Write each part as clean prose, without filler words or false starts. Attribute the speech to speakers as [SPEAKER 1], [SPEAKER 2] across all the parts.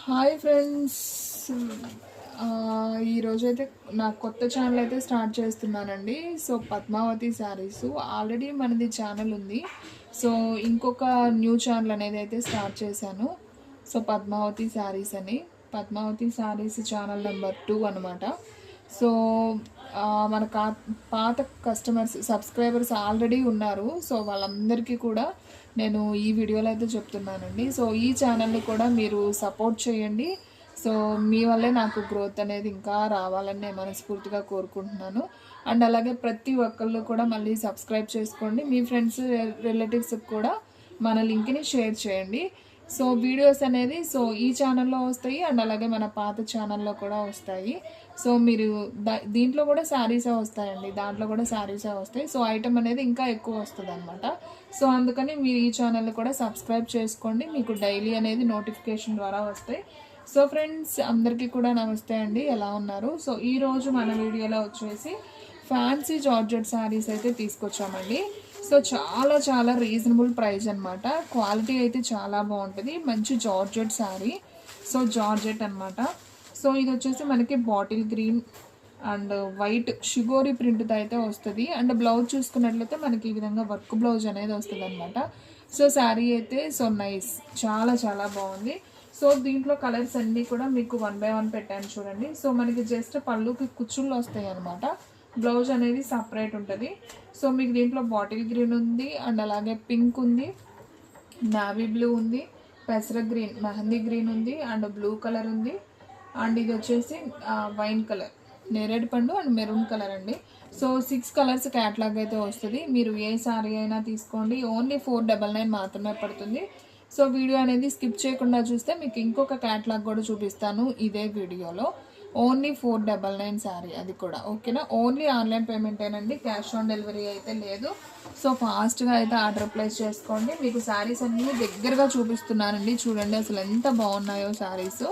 [SPEAKER 1] Hi friends. ఈరోజైతే నా కొత్త ఛానల్ అయితే స్టార్ట్ చేస్తున్నానండి. సో పద్మావతి శారీస్ ఆల్రెడీ మనది ఛానల్ ఉంది. సో ఇంకొక న్యూ ఛానల్ అనేది అయితే స్టార్ట్ చేశాను. సో పద్మావతి శారీస్ అని, పద్మావతి శారీస్ ఛానల్ నెంబర్ 2 అనమాట. సో మన పాత కస్టమర్స్ సబ్స్క్రైబర్స్ ఆల్రెడీ ఉన్నారు. సో వాళ్ళందరికీ కూడా నేను ఈ వీడియోలో అయితే చెప్తున్నానండి. సో ఈ ఛానల్ని కూడా మీరు సపోర్ట్ చేయండి. సో మీ వల్లే నాకు గ్రోత్ అనేది ఇంకా రావాలని నేను మనస్ఫూర్తిగా కోరుకుంటున్నాను. అండ్ అలాగే ప్రతి ఒక్కళ్ళు కూడా మళ్ళీ సబ్స్క్రైబ్ చేసుకోండి. మీ ఫ్రెండ్స్ రిలేటివ్స్కి కూడా మన లింక్ని షేర్ చేయండి. సో వీడియోస్ అనేది సో ఈ ఛానల్లో వస్తాయి అండ్ అలాగే మన పాత ఛానల్లో కూడా వస్తాయి. సో మీరు దీంట్లో కూడా శారీసే వస్తాయండి, దాంట్లో కూడా శారీసే వస్తాయి. సో ఐటమ్ అనేది ఇంకా ఎక్కువ వస్తుంది అనమాట. సో అందుకని మీరు ఈ ఛానల్ని కూడా సబ్స్క్రైబ్ చేసుకోండి, మీకు డైలీ అనేది నోటిఫికేషన్ ద్వారా వస్తాయి. సో ఫ్రెండ్స్ అందరికీ కూడా నమస్తే అండి, ఎలా ఉన్నారు? సో ఈరోజు మన వీడియోలో వచ్చేసి ఫ్యాన్సీ జార్జెట్ శారీస్ అయితే తీసుకొచ్చామండి. సో చాలా చాలా రీజనబుల్ ప్రైస్ అనమాట. క్వాలిటీ అయితే చాలా బాగుంటుంది, మంచి జార్జెట్ శారీ. సో జార్జెట్ అనమాట. సో ఇది వచ్చేసి మనకి బాటిల్ గ్రీన్ అండ్ వైట్ షిగోరి ప్రింట్తో అయితే వస్తుంది. అండ్ బ్లౌజ్ చూసుకున్నట్లయితే మనకి ఈ విధంగా వర్క్ బ్లౌజ్ అనేది వస్తుంది అనమాట. సో శారీ అయితే సో నైస్, చాలా చాలా బాగుంది. సో దీంట్లో కలర్స్ అన్నీ కూడా మీకు 1 by 1 పెట్టాను చూడండి. సో మనకి జస్ట్ పళ్ళుకి కుచ్చుళ్ళు వస్తాయి అనమాట. బ్లౌజ్ అనేది సపరేట్ ఉంటుంది. సో మీకు దీంట్లో బాటిల్ గ్రీన్ ఉంది అండ్ అలాగే పింక్ ఉంది, నావీ బ్లూ ఉంది, పెసర గ్రీన్, మెహందీ గ్రీన్ ఉంది అండ్ బ్లూ కలర్ ఉంది. అండ్ ఇది వచ్చేసి వైన్ కలర్, నేరేడు పండు అండ్ మెరూన్ కలర్ అండి. సో 6 కలర్స్ క్యాట్లాగ్ అయితే వస్తుంది. మీరు ఏ శారీ అయినా తీసుకోండి, ఓన్లీ 499 మాత్రమే పడుతుంది. సో వీడియో అనేది స్కిప్ చేయకుండా చూస్తే మీకు ఇంకొక క్యాట్లాగ్ కూడా చూపిస్తాను ఇదే వీడియోలో. ఓన్లీ 499 శారీ, అది కూడా ఓకేనా. ఓన్లీ ఆన్లైన్ పేమెంటేనండి, క్యాష్ ఆన్ డెలివరీ అయితే లేదు. సో ఫాస్ట్గా అయితే ఆర్డర్ ప్లేస్ చేసుకోండి. మీకు శారీస్ అన్నీ దగ్గరగా చూపిస్తున్నానండి, చూడండి అసలు ఎంత బాగున్నాయో శారీస్.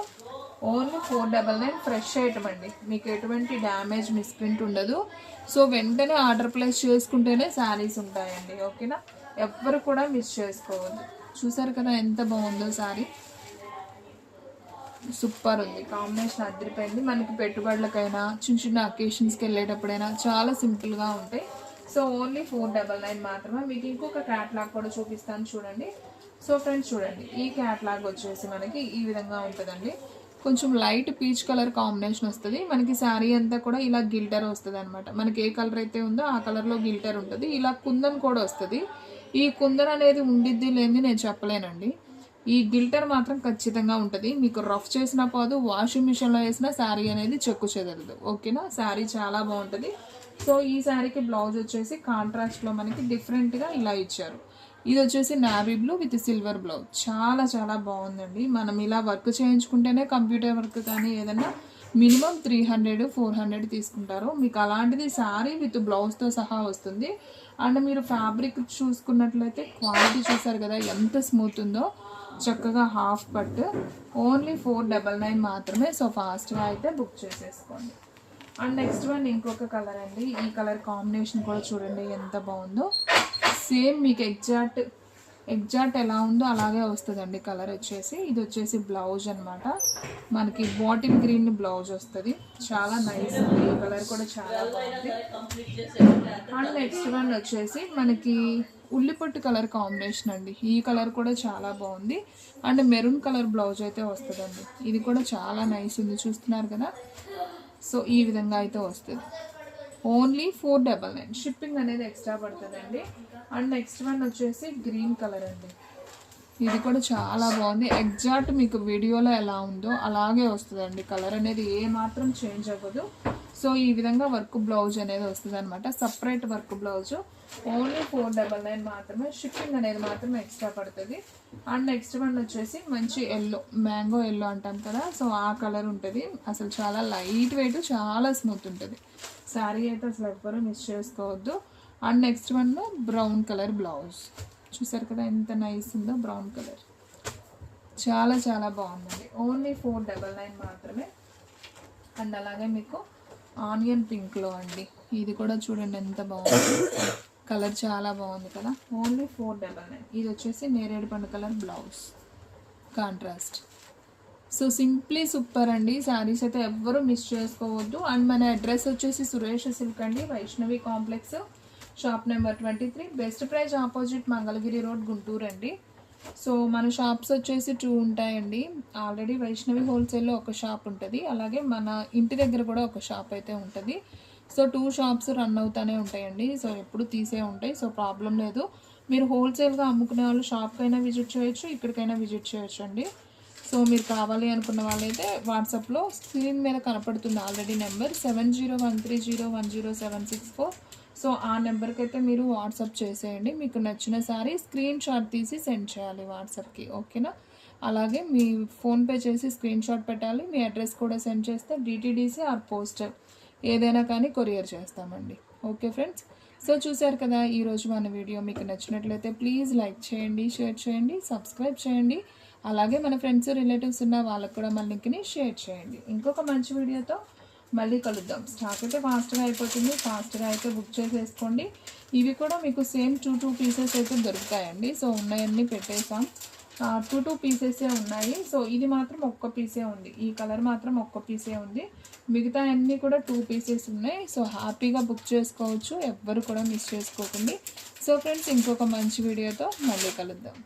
[SPEAKER 1] ఓన్లీ 499 ఫ్రెష్ ఐటమ్ అండి, మీకు ఎటువంటి డ్యామేజ్ మిస్ప్రింట్ ఉండదు. సో వెంటనే ఆర్డర్ ప్లేస్ చేసుకుంటేనే శారీస్ ఉంటాయండి, ఓకేనా. ఎవ్వరు కూడా మిస్ చేసుకోవద్దు. చూసారు కదా ఎంత బాగుందో శారీ, సూపర్ ఉంది, కాంబినేషన్ అదిరిపోయింది. మనకి పెట్టుబడులకైనా చిన్న చిన్న అకేషన్స్కి వెళ్ళేటప్పుడైనా చాలా సింపుల్గా ఉంటాయి. సో ఓన్లీ 499 మాత్రమే. మీకు ఇంకొక క్యాట్లాగ్ కూడా చూపిస్తాను చూడండి. సో ఫ్రెండ్స్ చూడండి, ఈ క్యాట్లాగ్ వచ్చేసి మనకి ఈ విధంగా ఉంటుందండి. కొంచెం లైట్ పీచ్ కలర్ కాంబినేషన్ వస్తుంది. మనకి శారీ అంతా కూడా ఇలా గిల్టర్ వస్తుంది అనమాట. మనకి ఏ కలర్ అయితే ఉందో ఆ కలర్లో గిల్టర్ ఉంటుంది. ఇలా కుందన్ కూడా వస్తుంది. ఈ కుందన్ అనేది ఉండిద్ది లేని నేను చెప్పలేనండి, ఈ గిల్టర్ మాత్రం ఖచ్చితంగా ఉంటుంది. మీకు రఫ్ చేసినా పోదు, వాషింగ్ మిషన్లో వేసిన శారీ అనేది చెక్కు చెదరదు, ఓకేనా. శారీ చాలా బాగుంటుంది. సో ఈ శారీకి బ్లౌజ్ వచ్చేసి కాంట్రాస్ట్లో మనకి డిఫరెంట్గా ఇలా ఇచ్చారు. ఇది వచ్చేసి navy blue with silver blouse, చాలా చాలా బాగుందండి. మనం ఇలా వర్క్ చేయించుకుంటేనే కంప్యూటర్ వర్క్ కానీ ఏదైనా మినిమం 300-400 తీసుకుంటారు. మీకు అలాంటిది శారీ విత్ బ్లౌజ్తో సహా వస్తుంది. అండ్ మీరు ఫ్యాబ్రిక్ చూసుకున్నట్లయితే క్వాలిటీ చూసారు కదా ఎంత స్మూత్ ఉందో, చక్కగా హాఫ్ పట్. ఓన్లీ 499 మాత్రమే. సో ఫాస్ట్గా అయితే బుక్ చేసేసుకోండి. అండ్ నెక్స్ట్ వన్ ఇంకొక కలర్ అండి. ఈ కలర్ కాంబినేషన్ కూడా చూడండి ఎంత బాగుందో. సేమ్ మీకు ఎగ్జాక్ట్ ఎలా ఉందో అలాగే వస్తుందండి కలర్ వచ్చేసి. ఇది వచ్చేసి బ్లౌజ్ అనమాట, మనకి బాటిల్ గ్రీన్ బ్లౌజ్ వస్తుంది. చాలా నైస్ ఉంది, ఈ కలర్ కూడా చాలా బాగుంది. అండ్ నెక్స్ట్ వన్ వచ్చేసి మనకి ఉల్లిపొట్టు కలర్ కాంబినేషన్ అండి. ఈ కలర్ కూడా చాలా బాగుంది. అండ్ మెరూన్ కలర్ బ్లౌజ్ అయితే వస్తుందండి. ఇది కూడా చాలా నైస్ ఉంది, చూస్తున్నారు కదా. సో ఈ విధంగా అయితే వస్తుంది. ఓన్లీ 499, షిప్పింగ్ అనేది ఎక్స్ట్రా పడుతుందండి. అండ్ నెక్స్ట్ వన్ వచ్చేసి గ్రీన్ కలర్ అండి. ఇది కూడా చాలా బాగుంది. ఎగ్జాక్ట్ మీకు వీడియోలో ఎలా ఉందో అలాగే వస్తుందండి, కలర్ అనేది ఏ మాత్రం చేంజ్ అవ్వదు. సో ఈ విధంగా వర్క్ బ్లౌజ్ అనేది వస్తుంది అనమాట, సపరేట్ వర్క్ బ్లౌజ్. ఓన్లీ 499 మాత్రమే, షిప్పింగ్ అనేది మాత్రం ఎక్స్ట్రా పడుతుంది. అండ్ నెక్స్ట్ వన్ వచ్చేసి మంచి ఎల్లో, మ్యాంగో ఎల్లో అంటాం కదా, సో ఆ కలర్ ఉంటుంది. అసలు చాలా లైట్ వెయిట్, చాలా స్మూత్ ఉంటుంది శారీ అయితే, అసలు ఎవ్వరూ మిస్ చేసుకోవద్దు. And next one brown colour blouse, చూసారు కదా ఎంత నైస్ ఉందో, బ్రౌన్ కలర్ చాలా చాలా బాగుందండి. ఓన్లీ 499 మాత్రమే. అండ్ అలాగే మీకు ఆనియన్ పింక్లో అండి, ఇది కూడా చూడండి ఎంత బాగుంది, కలర్ చాలా బాగుంది కదా. ఓన్లీ 499. ఇది వచ్చేసి నేరేడు పండు colour blouse contrast. So simply super అండి. శారీస్ అయితే ఎవ్వరూ మిస్ చేసుకోవద్దు. అండ్ మన అడ్రస్ వచ్చేసి సురేష్ సిల్క్ అండి, Vaishnavi complex, shop number 23, best praise opposite Mangalagiri road, Guntur అండి. సో మన షాప్స్ వచ్చేసి 2 ఉంటాయండి. ఆల్రెడీ వైష్ణవి హోల్సేల్లో ఒక షాప్ ఉంటుంది, అలాగే మన ఇంటి దగ్గర కూడా ఒక షాప్ అయితే ఉంటుంది. సో 2 షాప్స్ రన్ అవుతూనే ఉంటాయండి. సో ఎప్పుడు తీసే ఉంటాయి. సో ప్రాబ్లం లేదు. మీరు హోల్సేల్గా అమ్ముకునే వాళ్ళు షాప్కైనా విజిట్ చేయొచ్చు, ఇక్కడికైనా విజిట్ చేయొచ్చు అండి. సో మీరు కావాలి అనుకున్న వాళ్ళైతే వాట్సాప్లో స్క్రీన్ మీద కనపడుతుంది ఆల్రెడీ నెంబర్ 7013010764. సో ఆ నెంబర్కి అయితే మీరు వాట్సాప్ చేసేయండి. మీకు నచ్చిన శారీ స్క్రీన్ షాట్ తీసి సెండ్ చేయాలి వాట్సాప్కి, ఓకేనా. అలాగే మీ ఫోన్పే చేసి స్క్రీన్ షాట్ పెట్టాలి. మీ అడ్రస్ కూడా సెండ్ చేస్తే డిటీడీసీ ఆర్ పోస్టర్ ఏదైనా కానీ కొరియర్ చేస్తామండి. ఓకే ఫ్రెండ్స్, సో చూశారు కదా ఈరోజు మన వీడియో. మీకు నచ్చినట్లయితే ప్లీజ్ లైక్ చేయండి, షేర్ చేయండి, సబ్స్క్రైబ్ చేయండి. అలాగే మన ఫ్రెండ్స్ రిలేటివ్స్ ఉన్న వాళ్ళకు కూడా మన లింక్ని షేర్ చేయండి. ఇంకొక మంచి వీడియోతో మళ్ళీ కలుద్దాం. స్టాక్ అయితే ఫాస్ట్గా అయిపోతుంది, ఫాస్ట్గా అయితే బుక్ చేసేసుకోండి. ఇవి కూడా మీకు సేమ్ 2 పీసెస్ అయితే దొరుకుతాయండి. సో ఉన్నాయన్నీ పెట్టేసాం, 2 పీసెసే ఉన్నాయి. సో ఇది మాత్రం ఒక్క పీసే ఉంది, ఈ కలర్ మాత్రం ఒక్క పీసే ఉంది. మిగతా అన్నీ కూడా 2 పీసెస్ ఉన్నాయి. సో హ్యాపీగా బుక్ చేసుకోవచ్చు, ఎవ్వరు కూడా మిస్ చేసుకోకండి. సో ఫ్రెండ్స్, ఇంకొక మంచి వీడియోతో మళ్ళీ కలుద్దాం.